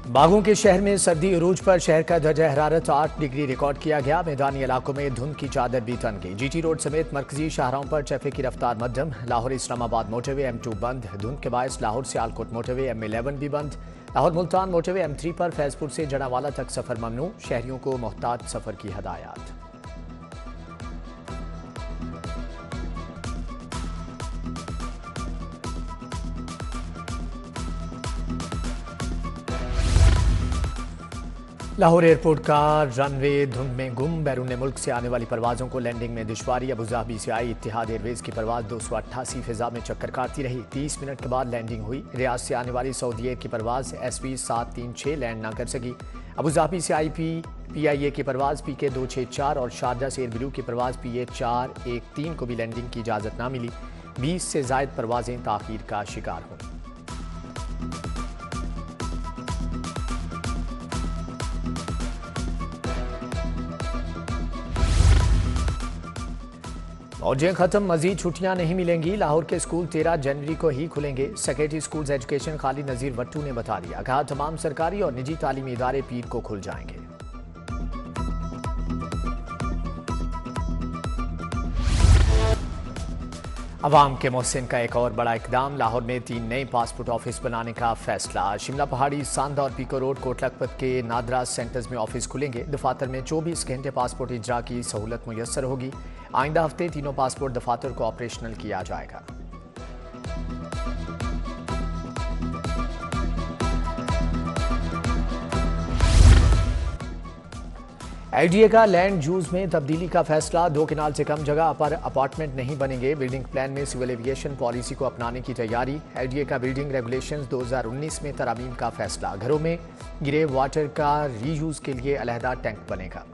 बागों के शहर में सर्दी उरूज पर शहर का दर्जा हरारत 8 डिग्री रिकॉर्ड किया गया। मैदानी इलाकों में धुंध की चादर भी तन गई। जीटी रोड समेत मरकजी शाहराहों पर ट्रैफिक की रफ्तार मध्यम। लाहौर इस्लामाबाद मोटरवे M2 बंद। धुंध के बायस लाहौर सियालकोट मोटरवे M11 भी बंद। लाहौर मुल्तान मोटरवे M3 पर फैजपुर से जड़ावाला तक सफर ममनू। शहरियों को मोहतात सफर की हदायत। लाहौर एयरपोर्ट का रनवे धुंध में गुम। बैरून मुल्क से आने वाली परवाजों को लैंडिंग में दुश्वारी। अबुधाबी से आई इत्तिहाद एयरवेज की परवाज 288 फिजा में चक्कर काटती रही। 30 मिनट के बाद लैंडिंग हुई। रियाद से आने वाली सऊदी एयर की परवाज SV 736 लैंड न कर सकी। अबुधाबी से आई PIA की परवाज PK 264 और शारजा से एयरब्लू की परवाज PA 413 को भी लैंडिंग की इजाज़त न मिली। 20 से जायद परवाजें ताखीर का शिकार हुई। मौजें खत्म, मजीद छुट्टियां नहीं मिलेंगी। लाहौर के स्कूल 13 जनवरी को ही खुलेंगे। सेक्रेटरी स्कूल्स एजुकेशन खालिद नजीर वट्टू ने बता दिया। कहा तमाम सरकारी और निजी तालीमी इदारे पीर को खुल जाएंगे। अवाम के मोहसिन का एक और बड़ा इकदाम। लाहौर में 3 नए पासपोर्ट ऑफिस बनाने का फैसला। शिमला पहाड़ी, सांदा और पीको रोड, कोट लखपत के नादरा सेंटर्स में ऑफिस खुलेंगे। दफातर में 24 घंटे पासपोर्ट इजरा की सहूलत मुयस्सर होगी। आइंदा हफ्ते तीनों पासपोर्ट दफातर को ऑपरेशनल किया जाएगा। LDA का लैंड यूज में तब्दीली का फैसला। 2 किनाल से कम जगह पर अपार्टमेंट नहीं बनेंगे। बिल्डिंग प्लान में सिविल एविएशन पॉलिसी को अपनाने की तैयारी। LDA का बिल्डिंग रेगुलेशंस 2019 में तरमीम का फैसला। घरों में गिरे वाटर का रीयूज के लिए अलहदा टैंक बनेगा।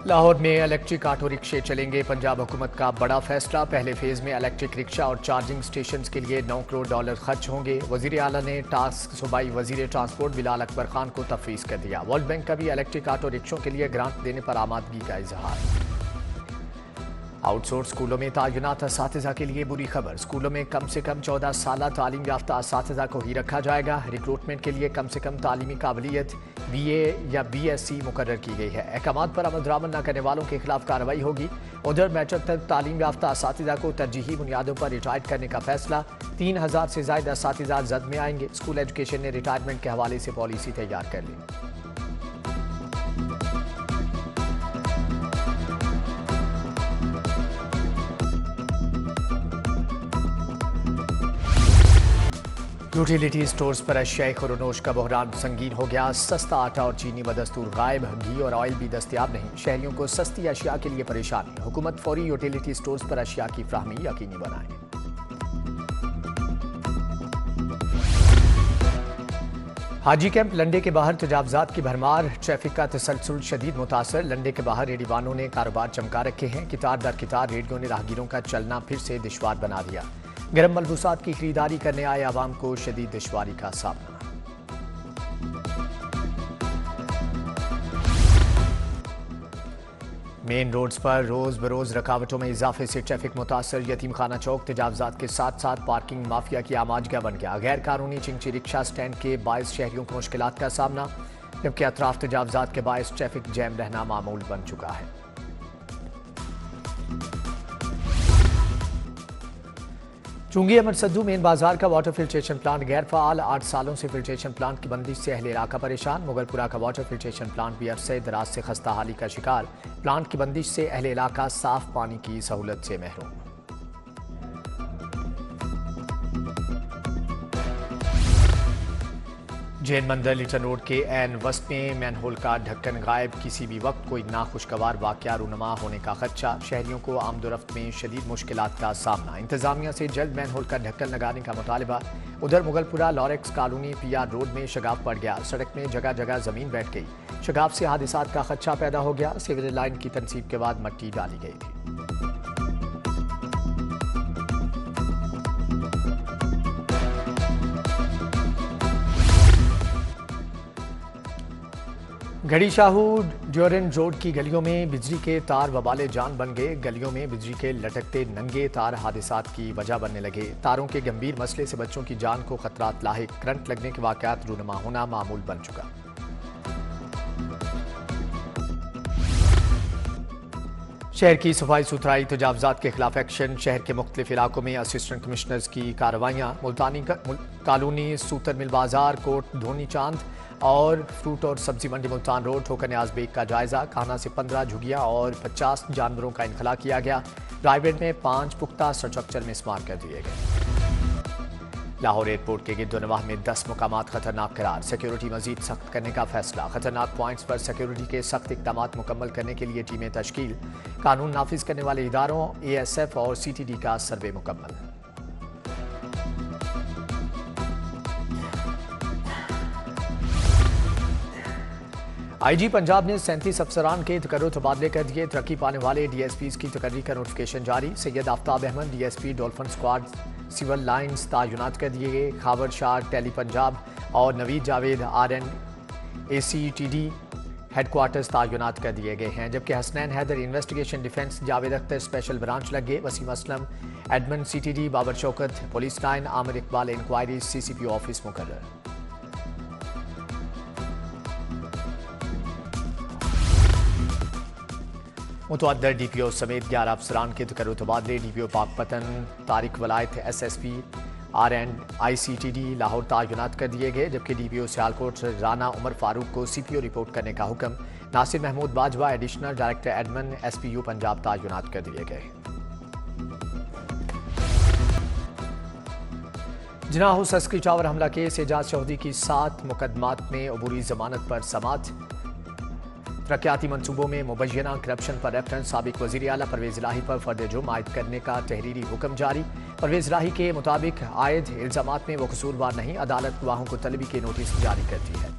लाहौर में इलेक्ट्रिक ऑटो रिक्शे चलेंगे। पंजाब हुकूमत का बड़ा फैसला। पहले फेज में इलेक्ट्रिक रिक्शा और चार्जिंग स्टेशन के लिए $9 करोड़ खर्च होंगे। वजीर आला ने टास्क सूबाई वजीर ट्रांसपोर्ट बिलाल अकबर खान को तफवीज़ कर दिया। वर्ल्ड बैंक का भी इलेक्ट्रिक ऑटो रिक्शों के लिए ग्रांट देने पर आमादगी का इजहार। आउटसोर्स स्कूलों में तैनात असातिज़ा के लिए बुरी खबर। स्कूलों में कम से कम 14 साल तालीम याफ्ता असातिज़ा को ही रखा जाएगा। रिक्रूटमेंट के लिए कम से कम तालीमी काबिलियत BA या BSc मुकर्रर की गई है। अहकामात पर अमल दरामद न करने वालों के खिलाफ कार्रवाई होगी। उधर मैट्रिक तक तालीम याफ्ता असातिज़ा को तरजीही बुनियादों पर रिटायर्ड करने का फैसला। 3000 से ज़ायद असातिज़ा जद में आएंगे। स्कूल एजुकेशन ने रिटायरमेंट के हवाले से पॉलिसी तैयार कर ली। यूटिलिटी स्टोर्स पर अशियाई खुरनोश का बहरान संगीन हो गया। सस्ता आटा और चीनी बदस्तूर गायब। घी और ऑयल भी दस्तयाब नहीं। शहरियों को सस्ती अशिया के लिए परेशानी। हुकूमत फौरी यूटिलिटी स्टोर्स पर अशिया की फ्राहमी यकीनी बनाए। हाजी कैंप लंडे के बाहर तजावजात की भरमार। ट्रैफिक का तसलसल शदीद मुतासर। लंडे के बाहर रेडीवानों ने कारोबार चमका रखे हैं। कितार दर कितार रेडियो ने राहगीरों का चलना फिर से दुश्वार बना दिया। गर्म मलबूसात की खरीदारी करने आए आवाम को शदीद दुश्वारी का सामना। मेन रोड्स पर रोज बरोज रकावटों में इजाफे से ट्रैफिक मुतासर। यतीम खाना चौक तजावजात के साथ साथ पार्किंग माफिया की आमाजगा बन गया। गैर कानूनी चिंची रिक्शा स्टैंड के बायस शहरियों को मुश्किलात का सामना, जबकि अतराफ तजावजात के बायस ट्रैफिक जैम रहना मामूल बन चुका है। चुंगी अमर सद्दू मेन बाजार का वाटर फिल्ट्रेशन प्लांट गैर फाल। 8 सालों से फिल्ट्रेशन प्लांट की बंदिश से अहले इलाका परेशान। मुगलपुरा का वाटर फिल्ट्रेशन प्लांट भी अरसे दराज से खस्ता हाली का शिकार। प्लांट की बंदिश से अहले इलाका साफ पानी की सहूलत से महरूम। जैन मंदिर लिटन रोड के एन वस्त में मैनहोल का ढक्कन गायब। किसी भी वक्त कोई नाखुशगवार वाकया रूनुमा होने का खदशा। शहरियों को आमदोरफ्त में शदीद मुश्किलात का सामना। इंतजामिया से जल्द मैनहोल का ढक्कन लगाने का मुतालबा। उधर Mughalpura Lurex colony PR road में शगाफ पड़ गया। सड़क में जगह जगह जमीन बैठ गई। शगाफ से हादिसात का खदशा पैदा हो गया। सीवरेज लाइन की तनसीब के बाद मट्टी डाली गई थी। घड़ी शाहू ड्यूरेंट रोड की गलियों में बिजली के तार वबाले जान बन गए। गलियों में बिजली के लटकते नंगे तार हादसात की वजह बनने लगे। तारों के गंभीर मसले से बच्चों की जान को खतरात लाहिक। करंट लगने के वाकयात रूनुमा होना मामूल बन चुका। शहर की सफाई सुथराई तजावजात के खिलाफ एक्शन। शहर के मुख्तलिफ इलाकों में असिस्टेंट कमिश्नर्स की कार्रवाइयाँ। मुल्तानी कॉलोनी, सूतर मिल बाजार, कोट धोनी चांद और फ्रूट और सब्जी मंडी मुल्तान रोड ठोकर न्याज बेग का जायजा। खाना से 15 झुगियाँ और 50 जानवरों का इनखला किया गया। ड्राइवेड में 5 पुख्ता स्ट्रक्चर मिसमार कर दिए गए। लाहौर एयरपोर्ट के गिरदोनवाह में 10 मुकामात खतरनाक करार। सिक्योरिटी मजीद सख्त करने का फैसला। खतरनाक पॉइंट्स पर सिक्योरिटी के सख्त इकदाम मुकम्मल करने के लिए टीमें तश्कील। कानून नाफिज करने वाले इदारों, ASF और CTD का सर्वे मुकम्मल। IG पंजाब ने 37 अफसरान के तकर्रुर तबादले कर दिए। तरक्की पाने वाले DSPs की तकर्री का नोटिफिकेशन जारी। Syed Aftab Ahmed DSP Dolphin Squad Civil Lines तैनात कर दिए गए। खावर शाह टेली पंजाब और Naveed Javed RN ACTD headquarters तैनात कर दिए गए हैं। जबकि Hasnain Haider investigation defence, Javed Akhtar special branch लग गए। Waseem Aslam admin CTD, Babar Shaukat police line, Aamir Iqbal inquiry CCP office मुकर्रर। मुतअद्दिद DPO समेत 11 अफसरान के तकर्रुर तबादले। DPO Pakpattan Tariq Wilayat SSP RN ICTD Lahore तैनात कर दिए गए। जबकि DPO सियालकोट राना उमर फारूक को CPO रिपोर्ट करने का हुक्म। Nasir Mahmood Bajwa additional director admin SPU Punjab तैनात कर दिए गए। जिनाह सस्क्री टावर हमला केस, एजाज चौधरी की 7 मुकदमात में अबूरी जमानत पर समात। तरक्याती मनसूबों में मुबैना करप्शन पर रेफरेंस। साबिक वज़ीर आला परवेज इलाही पर फर्द जुर्म आयद करने का तहरीरी हुक्म जारी। परवेज इलाही के मुताबिक आयद इल्जामात में वो कसूरवार नहीं। अदालत गवाहों को तलबी के नोटिस जारी करती है।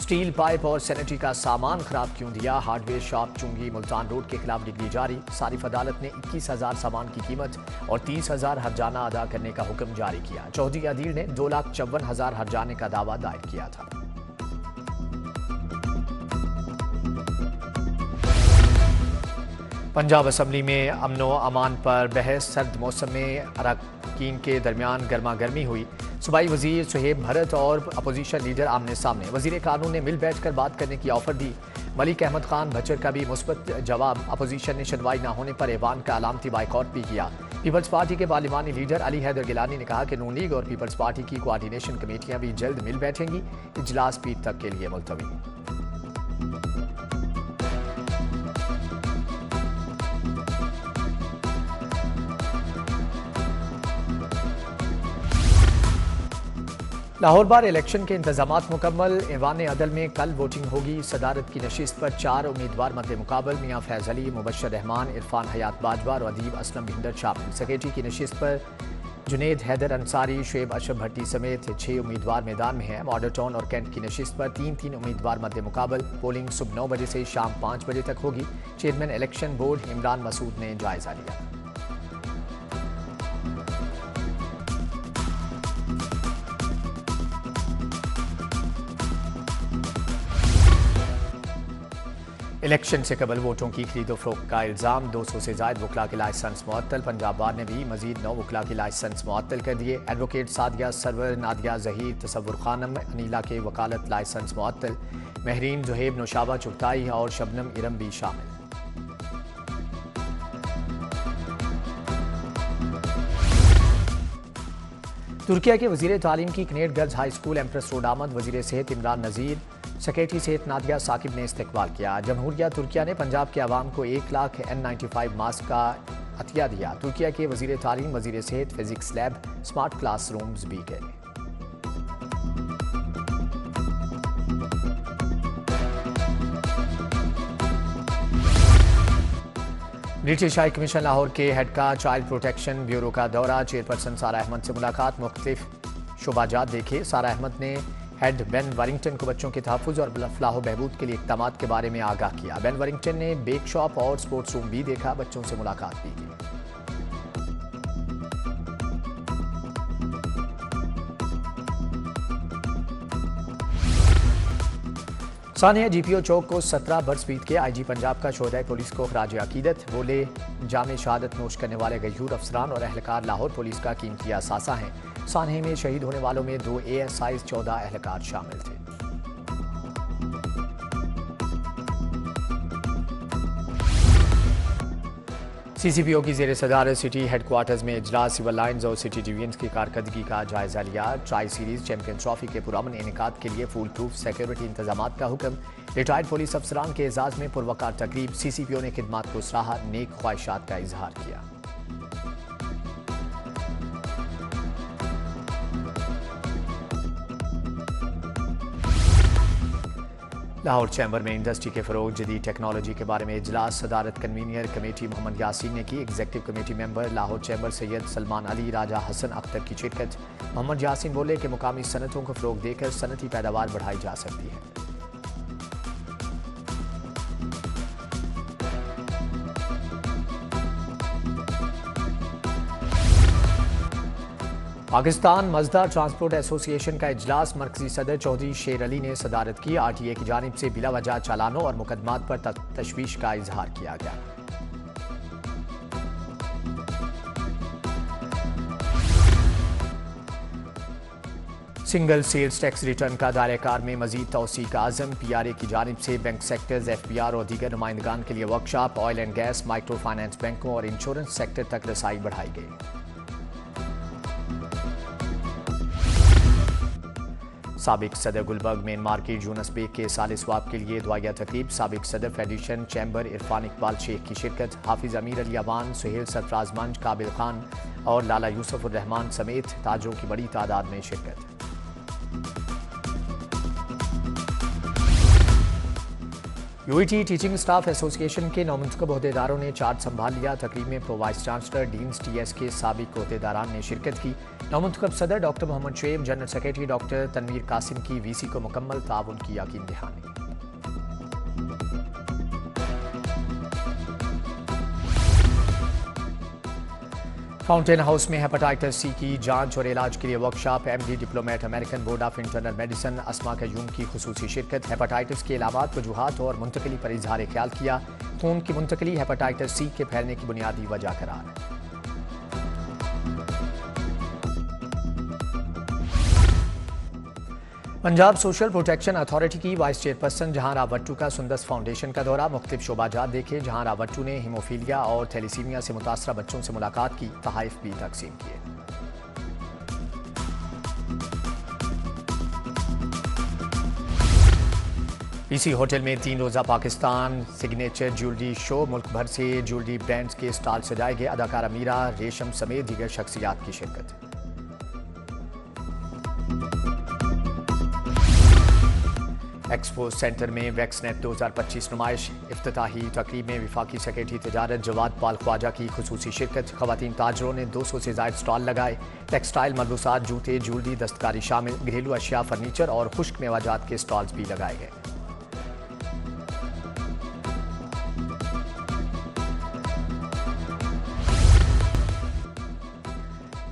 स्टील पाइप और सैनिटरी का सामान खराब क्यों दिया? हार्डवेयर शॉप चुंगी मुल्तान रोड के खिलाफ डिग्री जारी। सारिफ अदालत ने 21,000 सामान की कीमत और 30,000 हर्जाना अदा करने का हुक्म जारी किया। चौधरी अदील ने 2,54,000 हर्जाने का दावा दायर किया था। पंजाब असम्बली में अमनो अमान पर बहस। सर्द मौसम में अरकान के दरमियान गर्मा गर्मी हुई। सूबाई वजीर सुहेब भरत और अपोजिशन लीडर आमने सामने। वजीर कानून ने मिल बैठ कर बात करने की ऑफर दी। मलिक अहमद खान भच्चर का भी मुस्बत जवाब। अपोजिशन ने सुनवाई न होने पर ऐवान का अलामती बाइकॉट भी किया। पीपल्स पार्टी के पार्लिमानी लीडर अली हैदर गिलानी ने कहा कि नून लीग और पीपल्स पार्टी की कोऑर्डिनेशन कमेटियां भी जल्द मिल बैठेंगी। इजलास पीर तक के लिए मुलतवी। लाहौर बार इलेक्शन के इंतजामात मुकम्मल। ऐवान अदल में कल वोटिंग होगी। सदारत की नशिस्त पर 4 उम्मीदवार मद्दे मुकाबल। मियाँ फैज अली, मुबशर रहमान, इरफान हयात बाजवा और अदीब असलम भिंडर शामिल। सेक्रेटरी की नशिस्त पर जुनेद हैदर अंसारी, शुएब अशरफ भट्टी समेत 6 उम्मीदवार मैदान में हैं। मॉडल टाउन और कैंट की नशिस्त पर 3-3 उम्मीदवार मद्दे मुकाबल। पोलिंग सुबह 9 बजे से शाम 5 बजे तक होगी। Chairman election board Imran Masood ने जायजा लिया। इलेक्शन से कबल वोटों की खरीदो फरोख्त का इल्ज़ाम। 200 से ज़ायद वकला के लाइसेंस मुअत्तल। पंजाब बार ने भी मजीद 9 वकला के लाइसेंस मुअत्तल कर दिए। एडवोकेट सादिया सरवर, नादिया जहीर, तसव्वुर खानम, अनीला के वकालत लाइसेंस मुअत्तल। महरीन जुहेब, नौशाबा चुगताई और शबनम इरम भी शामिल। तुर्किया के वजीर तालीम की Kinnaird girls high school empress road आमद। वजीर सेहत इमरान नज़ीर, सेक्रेटरी सेहत नादिया साकिब ने इस्तकबाल किया। जमहूरिया तुर्किया ने पंजाब के अवाम को 1 लाख N95 मास्क का अतिया दिया। तुर्किया के वजीर तालीम, वजीर सेहत, physics lab, smart class rooms भी गए। ब्रिटिश हाई कमीशन लाहौर के हेड का चाइल्ड प्रोटेक्शन ब्यूरो का दौरा। चेयरपर्सन सारा अहमद से मुलाकात, मुख्तलिफ शुबाजात देखे। सारा अहमद ने हेड बेन वरिंगटन को बच्चों के तहफ़्फ़ुज़ और फलाह बहबूद के लिए इक़दाम के बारे में आगाह किया। बेन वरिंगटन ने बेक शॉप और स्पोर्ट्स रूम भी देखा। बच्चों से मुलाकात भी की। सानिया जीपीओ चौक को 17 बरस बीत के आईजी पंजाब का शोहदाए पुलिस को खराज अकीदत। बोले, जामे शहादत नोश करने वाले गयूर अफसरान और अहलकार लाहौर पुलिस का कीमती असासा हैं। सानिया में शहीद होने वालों में 2 ASI 14 अहलकार शामिल थे। CCPO की जेर सदारत सिटी हेडक्वार्टर्स में इजलास सिविल लाइन्स और सिटी डिवीजन की कारकर्दगी का जायजा लिया। ट्राई सीरीज चैंपियन ट्रॉफी के पुरअमन इनेकाद के लिए फुल प्रूफ सिक्योरिटी इंतजाम का हुक्म। रिटायर्ड पुलिस अफसरान के एजाज में पुरवकार तकरीब। CCPO ने खिदमात को सराहा, नेक ख्वाहिशात का इजहार किया। लाहौर चैम्बर में इंडस्ट्री के फरोग, जदीद टेक्नोलॉजी के बारे में इजलास। सदारत कन्वीनियर कमेटी मोहम्मद यासीन ने की। Executive committee member Lahore chamber Syed Salman Ali, Raja Hasan Akhtar की शिरकत। मोहम्मद यासीन बोले कि मुकामी सनतों को फरोग देकर सनती पैदावार बढ़ाई जा सकती है। पाकिस्तान मजदा ट्रांसपोर्ट एसोसिएशन का इजलास मरकजी सदर चौधरी शेर अली ने सदारत की। RTA की जानिब से बिला वजह चालानों और मुकदमात पर तशवीश का इजहार किया गया। सिंगल सेल्स टैक्स रिटर्न का दायरेकार में मजीद तौसी का आज़म। PRA की जानिब से बैंक सेक्टर्स, FBR और दीगर नुमाइंदगान के लिए workshop. Oil and gas, micro finance बैंकों और इंश्योरेंस सेक्टर तक रसाई बढ़ाई गई। साबिक सदर गुलबर्ग मेन मार्केट यूनस बेग के साल स्वाब के लिए दुआया तकरीब। साबिक सदर फेडरेशन चैम्बर इरफान इकबाल शेख की शिरकत। हाफिज अमीर अली अवान, सुहेल सरफराज मंज, काबिल खान और लाला यूसुफ उर रहमान समेत ताजों की बड़ी तादाद में शिरकत। UET टीचिंग स्टाफ एसोसिएशन के नौमुंतखब अहदेदारों ने चार्ज संभाल लिया। तकरीब में pro vice chancellor, deans, TS के साबिक अहदेदारान ने शिरकत की। नौमुंतखब सदर doctor Mohammad Shoaib, general secretary doctor Tanveer Qasim की VC को मुकम्मल ताउन की यकीन दहानी। फाउंटेन हाउस में हेपेटाइटिस C की जांच और इलाज के लिए workshop. MD diplomate, American board of internal medicine Asma Qayyum की खुसूसी शिरकत। हेपेटाइटिस के अलावा वजूहात और मुंतकली पर इजहार ख्याल किया। खून की मुंतकली हेपेटाइटिस C के फैलने की बुनियादी वजह करार। पंजाब सोशल प्रोटेक्शन अथॉरिटी की वाइस चेयरपर्सन जहां रावट्टू का सुंदस फाउंडेशन का दौरा। मुख्तलिफ शोबाजात देखे। जहां रावट्टू ने हीमोफीलिया और थैलीसीमिया से मुतासरा बच्चों से मुलाकात की, तहाइफ भी तकसीम किए। PC होटल में 3 रोज़ा पाकिस्तान सिग्नेचर ज्वेलरी शो। मुल्क भर से ज्वेलरी ब्रांड्स के स्टॉल सजाए गए। अदाकारा मीरा रेशम समेत दीगर शख्सियात की शिरकत। एक्सपो सेंटर में वैक्सनेट 2025 नुमाइश। इफ्तिताही तकरीब में वफाकी सेक्रेटरी तजारत जवाद पाल ख्वाजा की खुसूसी शिरकत। खवातीन ताजरों ने 200 से ज़ायद स्टॉल लगाए। टेक्सटाइल, मलबूसात, जूते, ज्वेलरी, दस्तकारी शामिल। घरेलू अशिया, फर्नीचर और खुश्क मेवाजात के स्टॉल्स भी लगाए गए।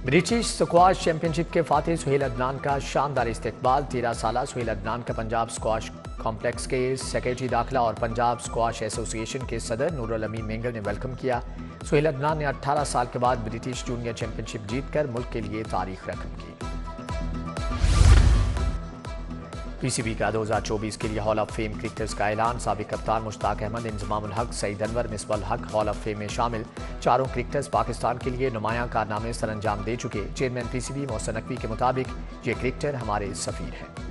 ब्रिटिश स्क्वाश चैंपियनशिप के फातेह सुहेल अदनान का शानदार इस्तकबाल। 13 साला सुहेल अदनान का पंजाब स्क्वाश कॉम्प्लेक्स के सेक्रेटरी दाखिला और पंजाब स्क्वाश एसोसिएशन के सदर नूरुल अमीन मेंगल ने वेलकम किया। सुहेल अदनान ने 18 साल के बाद ब्रिटिश जूनियर चैंपियनशिप जीतकर मुल्क के लिए तारीख रकम की। PCB का 2024 के लिए हॉल ऑफ फेम क्रिकेटर्स का ऐलान। साबिक कप्तान मुश्ताक अहमद, इंजमामुल हक, सईद अनवर, मिसबाहुल हक हॉल ऑफ फेम में शामिल। चारों क्रिकेटर्स पाकिस्तान के लिए नुमायां कारनामे सरअंजाम दे चुके। चेयरमैन PCB मोहसिन नकवी के मुताबिक ये क्रिकेटर हमारे सफीर हैं।